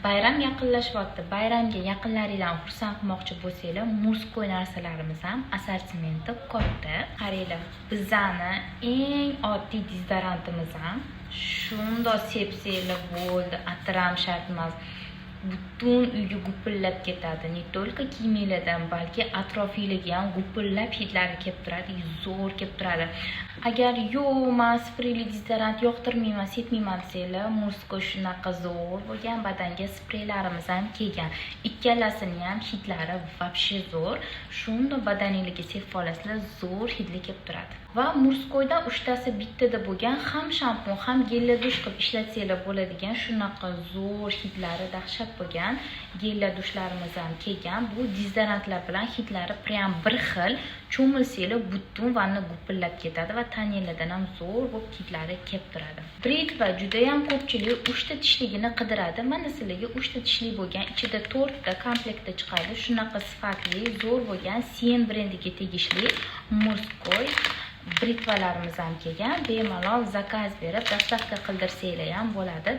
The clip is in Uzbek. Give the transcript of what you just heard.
Bayram yaqinlashyapti. Bayramga yaqinlaringlarni xursand qilmoqchi bo'lsanglar, murskoy narsalarimiz ham assortimenti katta. Qaranglar, bizani eng oddiy dezodorantimiz ham shundoq sepsanglar bo'ldi, atir ham shart emas. Butun uyga gupillab ketadi. Ne только kiyimlardan, balki atrofingizga ham gupillab hidlari kelib turadi, zo'r kelib turadi. Agar yo'q, men spreyli dezodorant yoqtirmayman, sepmayman desanglar, murskoy shunaqa zo'r bo'lgan, badanga spreylarimiz ham kelgan. Ikkalasini ham hidlari вообще zo'r. Shunda badaningizga sepib olasizlar, zo'r hidli kelib turadi. Va murskoydan 3 tasi bittada bo'lgan, ham shampun, ham gel dush qilib ishlatsanglar bo'ladigan shunaqa zo'r hidlari dahshat bo'lgan gel dushlarimiz ham kelgan. Bu dezodorantlar bilan hidlari prям bir xil. Cho'milsanglar butun vanna gupillab ketadi va taninglardan ham zo'r bo'lib hidlari kelib turadi. Britva juda ham ko'pchilik 3 ta tishligini qidiradi. Mana sizlarga 3 ta tishli bo'lgan, ichida 4 ta komplektda chiqadi. Shunaqa sifatli, zo'r bo'lgan Sien brendiga tegishli murskoy britvalarimiz ham kelgan. Bemalol zakaz berib, dostavka qildirsanglar ham bo'ladi.